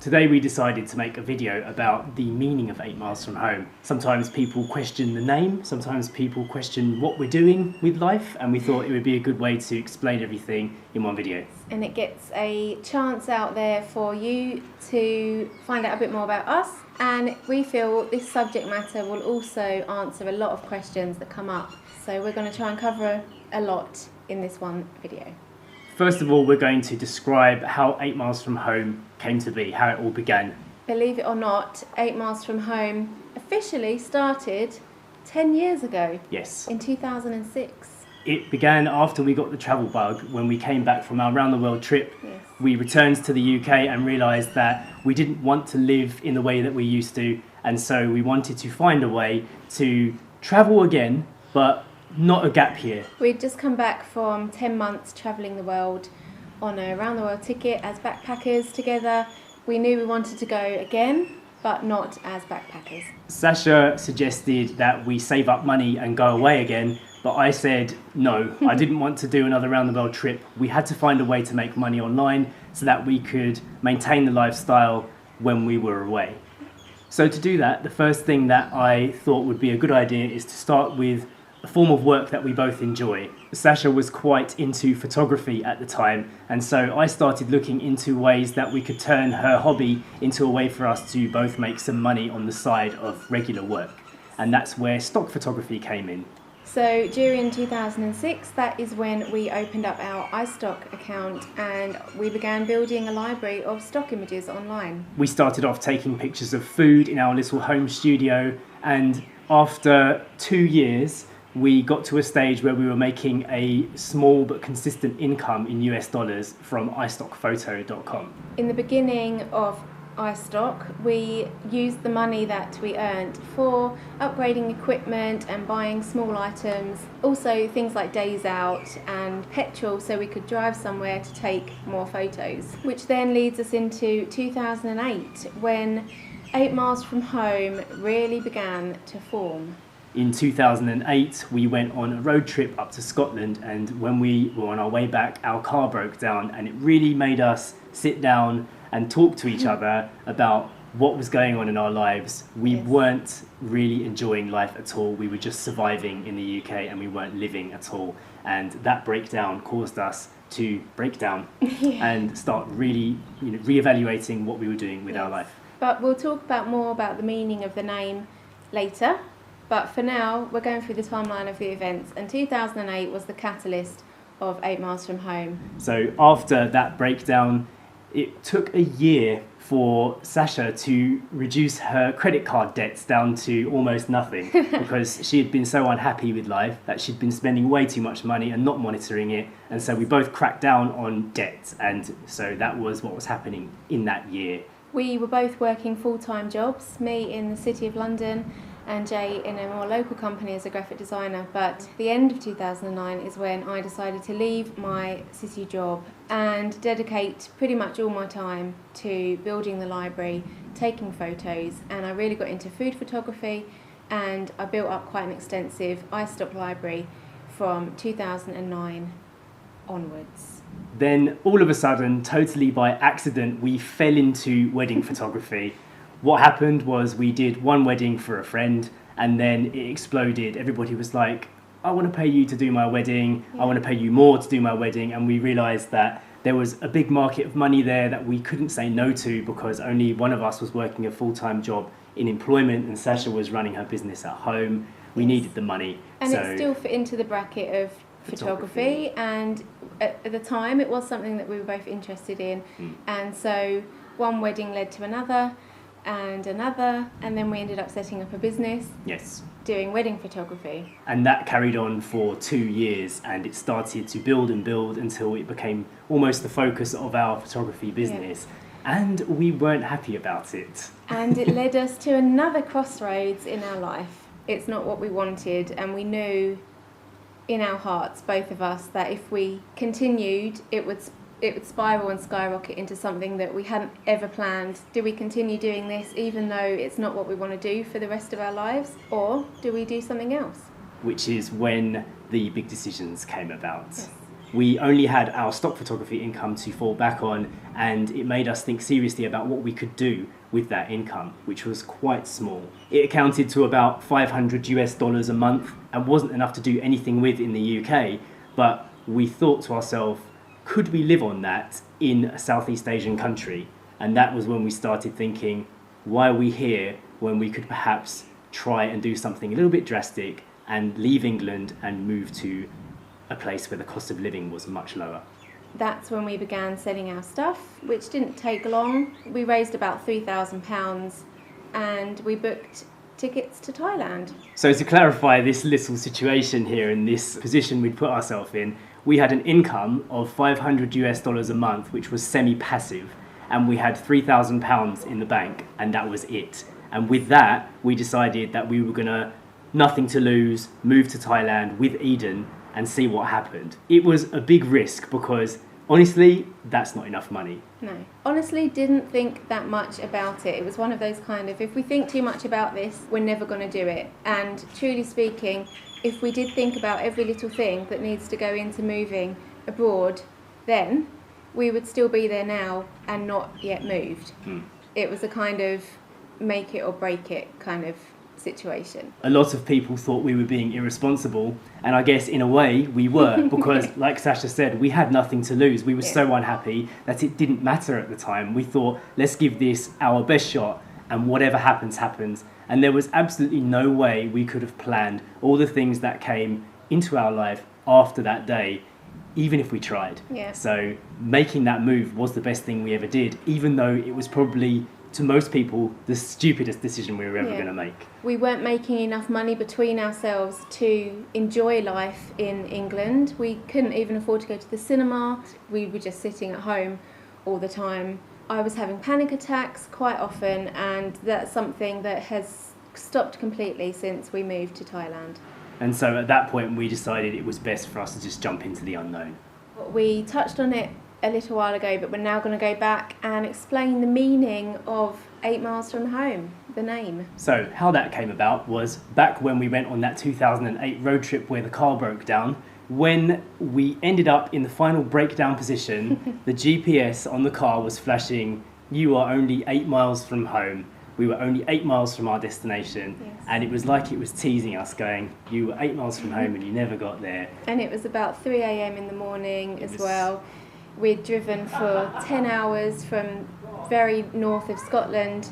Today we decided to make a video about the meaning of 8 Miles From Home. Sometimes people question the name, sometimes people question what we're doing with life, and we thought it would be a good way to explain everything in one video. And it gets a chance out there for you to find out a bit more about us, and we feel this subject matter will also answer a lot of questions that come up. So we're going to try and cover a lot in this one video. First of all, we're going to describe how 8 Miles From Home came to be, how it all began. Believe it or not, 8 Miles From Home officially started 10 years ago. Yes. In 2006. It began after we got the travel bug. When we came back from our round the world trip, Yes. we returned to the UK and realised that we didn't want to live in the way that we used to, and so we wanted to find a way to travel again, but not a gap year. We'd just come back from 10 months travelling the world on a round the world ticket as backpackers together. We knew we wanted to go again, but not as backpackers. Sasha suggested that we save up money and go away again, but I said no, I didn't want to do another round the world trip. We had to find a way to make money online so that we could maintain the lifestyle when we were away. So to do that, the first thing that I thought would be a good idea is to start with a form of work that we both enjoy. Sasha was quite into photography at the time, and so I started looking into ways that we could turn her hobby into a way for us to both make some money on the side of regular work. And that's where stock photography came in. So during 2006, that is when we opened up our iStock account and we began building a library of stock images online. We started off taking pictures of food in our little home studio, and after 2 years, we got to a stage where we were making a small but consistent income in US dollars from iStockphoto.com. In the beginning of iStock, we used the money that we earned for upgrading equipment and buying small items, also things like days out and petrol so we could drive somewhere to take more photos. Which then leads us into 2008 when 8 Miles From Home really began to form. In 2008, we went on a road trip up to Scotland, and when we were on our way back, our car broke down, and it really made us sit down and talk to each other about what was going on in our lives. We weren't really enjoying life at all. We were just surviving in the UK and we weren't living at all. And that breakdown caused us to break down and start really reevaluating what we were doing with our life. But we'll talk more about the meaning of the name later. But for now, we're going through the timeline of the events, and 2008 was the catalyst of 8 Miles From Home. So after that breakdown, it took a year for Sasha to reduce her credit card debts down to almost nothing because she had been so unhappy with life that she'd been spending way too much money and not monitoring it. And so we both cracked down on debt, and so that was what was happening in that year. We were both working full-time jobs, me in the City of London and Jay in a more local company as a graphic designer. But the end of 2009 is when I decided to leave my city job and dedicate pretty much all my time to building the library, taking photos, and I really got into food photography, and I built up quite an extensive iStock library from 2009 onwards. Then all of a sudden, totally by accident, we fell into wedding photography. What happened was we did one wedding for a friend, and then it exploded. Everybody was like, I want to pay you to do my wedding. I want to pay you more to do my wedding. And we realised that there was a big market of money there that we couldn't say no to because only one of us was working a full-time job in employment and Sasha was running her business at home. We needed the money. And it still fit into the bracket of photography, and at the time it was something that we were both interested in. And so one wedding led to another, and then we ended up setting up a business doing wedding photography. And that carried on for 2 years, and it started to build and build until it became almost the focus of our photography business. And we weren't happy about it. And it led us to another crossroads in our life. It's not what we wanted, and we knew in our hearts, both of us, that if we continued, it would spiral and skyrocket into something that we hadn't ever planned. Do we continue doing this even though it's not what we want to do for the rest of our lives? Or do we do something else? Which is when the big decisions came about. we only had our stock photography income to fall back on, and it made us think seriously about what we could do with that income, which was quite small. It accounted to about $500 a month and wasn't enough to do anything with in the UK, but we thought to ourselves, could we live on that in a Southeast Asian country? And that was when we started thinking, why are we here when we could perhaps try and do something a little bit drastic and leave England and move to a place where the cost of living was much lower. That's when we began selling our stuff, which didn't take long. We raised about £3,000 and we booked tickets to Thailand. So to clarify this little situation here and this position we'd put ourselves in, we had an income of $500 a month, which was semi-passive, and we had £3,000 in the bank, and that was it. And with that, we decided that we were gonna, nothing to lose, move to Thailand with Eden and see what happened. It was a big risk because honestly, that's not enough money. No, honestly didn't think that much about it. It was one of those kind of, if we think too much about this, we're never going to do it. And truly speaking, if we did think about every little thing that needs to go into moving abroad, then we would still be there now and not yet moved. It was a kind of make it or break it kind of situation. A lot of people thought we were being irresponsible, and I guess in a way we were, because like Sasha said, we had nothing to lose. We were so unhappy that it didn't matter at the time. We thought, let's give this our best shot, and whatever happens, happens. And there was absolutely no way we could have planned all the things that came into our life after that day, even if we tried. So making that move was the best thing we ever did, even though it was probably, to most people, the stupidest decision we were ever going to make. We weren't making enough money between ourselves to enjoy life in England. We couldn't even afford to go to the cinema. We were just sitting at home all the time. I was having panic attacks quite often, and that's something that has stopped completely since we moved to Thailand. And so at that point we decided it was best for us to just jump into the unknown. We touched on it a little while ago, but we're now going to go back and explain the meaning of 8 miles from home, the name. So how that came about was back when we went on that 2008 road trip where the car broke down. When we ended up in the final breakdown position, the GPS on the car was flashing, you are only 8 miles from home. We were only 8 miles from our destination, and it was like it was teasing us, going, you were 8 miles from home and you never got there. And it was about 3 a.m. in the morning as well. We'd driven for 10 hours from very north of Scotland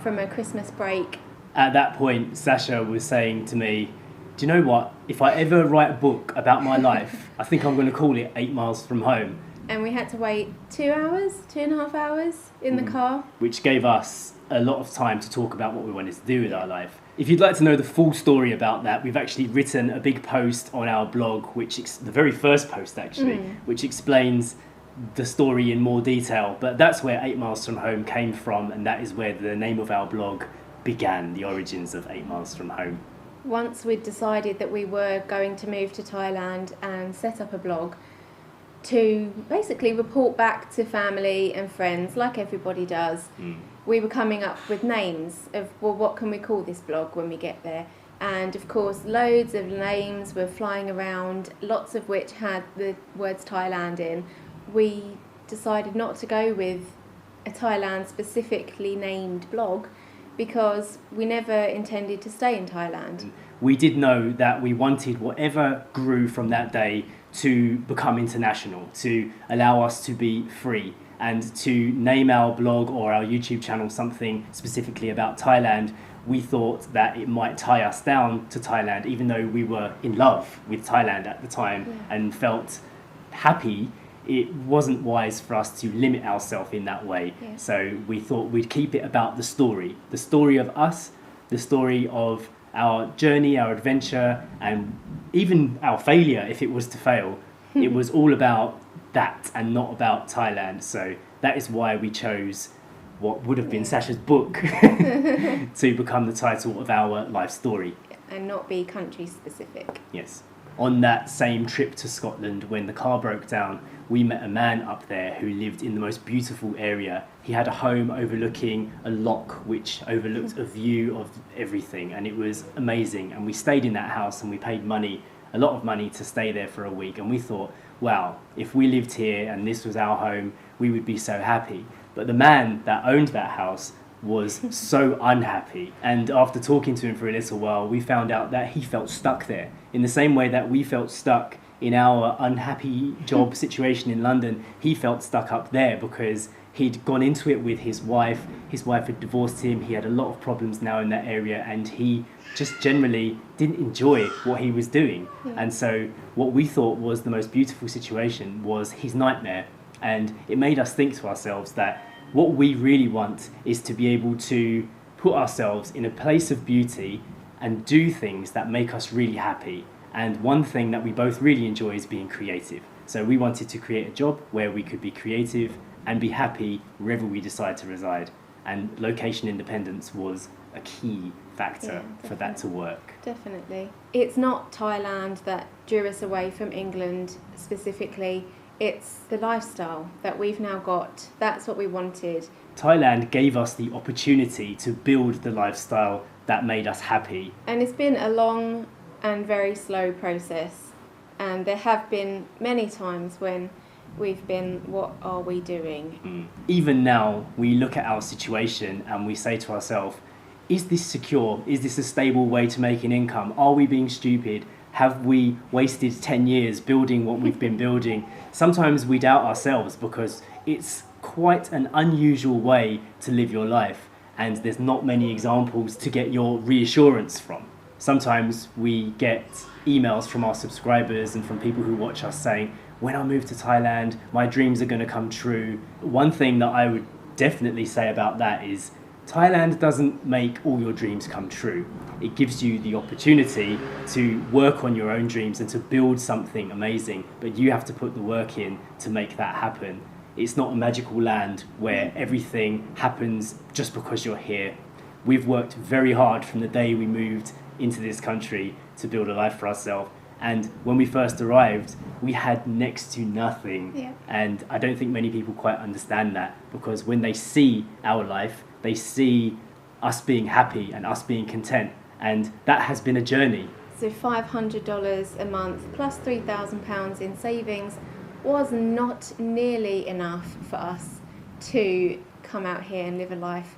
from a Christmas break. At that point, Sasha was saying to me, do you know what? If I ever write a book about my life, I think I'm going to call it 8 miles from home. And we had to wait 2 hours, 2.5 hours in the car. Which gave us a lot of time to talk about what we wanted to do with our life. If you'd like to know the full story about that, we've actually written a big post on our blog, which the very first post actually, which explains the story in more detail. But that's where 8 miles from home came from, and that is where the name of our blog began, the origins of 8 miles from home. Once we'd decided that we were going to move to Thailand and set up a blog to basically report back to family and friends, like everybody does, we were coming up with names of, well, what can we call this blog when we get there? And of course, loads of names were flying around, lots of which had the words Thailand in. We decided not to go with a Thailand specifically named blog because we never intended to stay in Thailand. We did know that we wanted whatever grew from that day to become international, to allow us to be free, and to name our blog or our YouTube channel something specifically about Thailand. We thought that it might tie us down to Thailand, even though we were in love with Thailand at the time and felt happy. It wasn't wise for us to limit ourselves in that way. So we thought we'd keep it about the story of us, the story of our journey, our adventure, and even our failure if it was to fail. It was all about that and not about Thailand. So that is why we chose what would have been Sasha's book to become the title of our life story. And not be country specific. Yes. On that same trip to Scotland, when the car broke down, we met a man up there who lived in the most beautiful area. He had a home overlooking a loch which overlooked a view of everything, and it was amazing. And we stayed in that house and we paid money a lot of money to stay there for a week. And we thought, wow, if we lived here and this was our home, we would be so happy. But the man that owned that house was so unhappy. And after talking to him for a little while, we found out that he felt stuck there. In the same way that we felt stuck in our unhappy job situation in London, he felt stuck up there because he'd gone into it with his wife. His wife had divorced him. He had a lot of problems now in that area, and he just generally didn't enjoy what he was doing. And so what we thought was the most beautiful situation was his nightmare. And it made us think to ourselves that what we really want is to be able to put ourselves in a place of beauty and do things that make us really happy. And one thing that we both really enjoy is being creative. So we wanted to create a job where we could be creative and be happy wherever we decide to reside. And location independence was a key factor for that to work. Definitely. It's not Thailand that drew us away from England specifically. It's the lifestyle that we've now got. That's what we wanted. Thailand gave us the opportunity to build the lifestyle that made us happy. And it's been a long and very slow process. And there have been many times when we've been, what are we doing? Even now, we look at our situation and we say to ourselves, is this secure? Is this a stable way to make an income? Are we being stupid? Have we wasted 10 years building what we've been building? Sometimes we doubt ourselves because it's quite an unusual way to live your life, and there's not many examples to get your reassurance from. Sometimes we get emails from our subscribers and from people who watch us saying, when I move to Thailand, my dreams are going to come true. One thing that I would definitely say about that is Thailand doesn't make all your dreams come true. It gives you the opportunity to work on your own dreams and to build something amazing, but you have to put the work in to make that happen. It's not a magical land where everything happens just because you're here. We've worked very hard from the day we moved into this country to build a life for ourselves. And when we first arrived, we had next to nothing. And I don't think many people quite understand that, because when they see our life, they see us being happy and us being content. And that has been a journey. So $500 a month plus £3,000 in savings was not nearly enough for us to come out here and live a life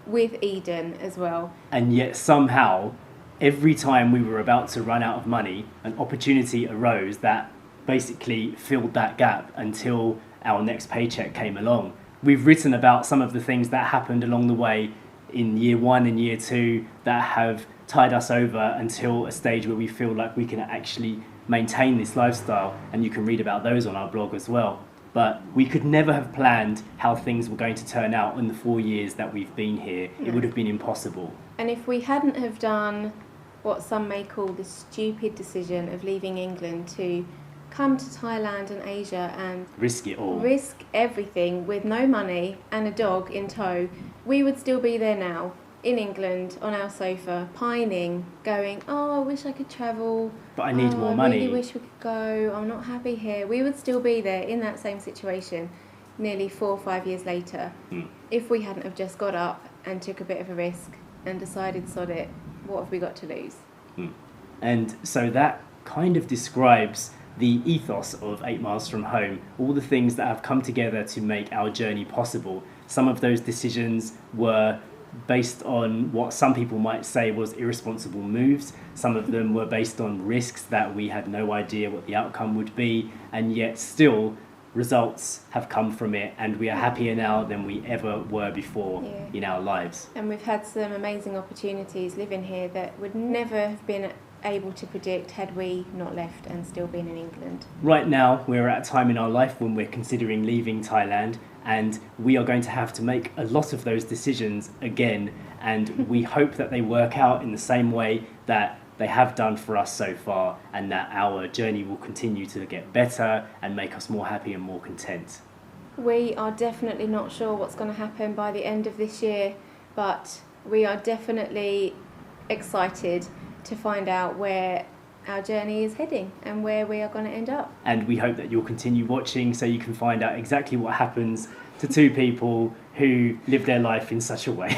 with Eden as well. And yet somehow, every time we were about to run out of money, an opportunity arose that basically filled that gap until our next paycheck came along. We've written about some of the things that happened along the way in year 1 and year 2 that have tied us over until a stage where we feel like we can actually maintain this lifestyle, and you can read about those on our blog as well. But we could never have planned how things were going to turn out in the 4 years that we've been here. It would have been impossible. And if we hadn't have done what some may call the stupid decision of leaving England to come to Thailand and Asia and risk it all, risk everything with no money and a dog in tow, we would still be there now in England on our sofa, pining, going, oh, I wish I could travel, but I need more money. I really wish we could go, I'm not happy here. We would still be there in that same situation nearly 4 or 5 years later if we hadn't have just got up and took a bit of a risk and decided, sod it, what have we got to lose? And so that kind of describes the ethos of 8 Miles From Home, all the things that have come together to make our journey possible. Some of those decisions were based on what some people might say was irresponsible moves. Some of them were based on risks that we had no idea what the outcome would be, and yet still results have come from it, and we are happier now than we ever were before in our lives. And we've had some amazing opportunities living here that would never have been able to predict had we not left and still been in England. Right now we're at a time in our life when we're considering leaving Thailand, and we are going to have to make a lot of those decisions again, and we hope that they work out in the same way that they have done for us so far, and that our journey will continue to get better and make us more happy and more content. We are definitely not sure what's going to happen by the end of this year, but we are definitely excited to find out where our journey is heading and where we are going to end up. And we hope that you'll continue watching so you can find out exactly what happens to two people who live their life in such a way.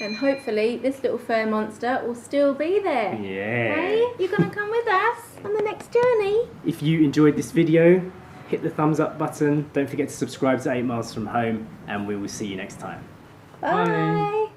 And hopefully this little fur monster will still be there. Yeah. Hey, you're going to come with us on the next journey. If you enjoyed this video, hit the thumbs up button. Don't forget to subscribe to 8 Miles From Home, and we will see you next time. Bye.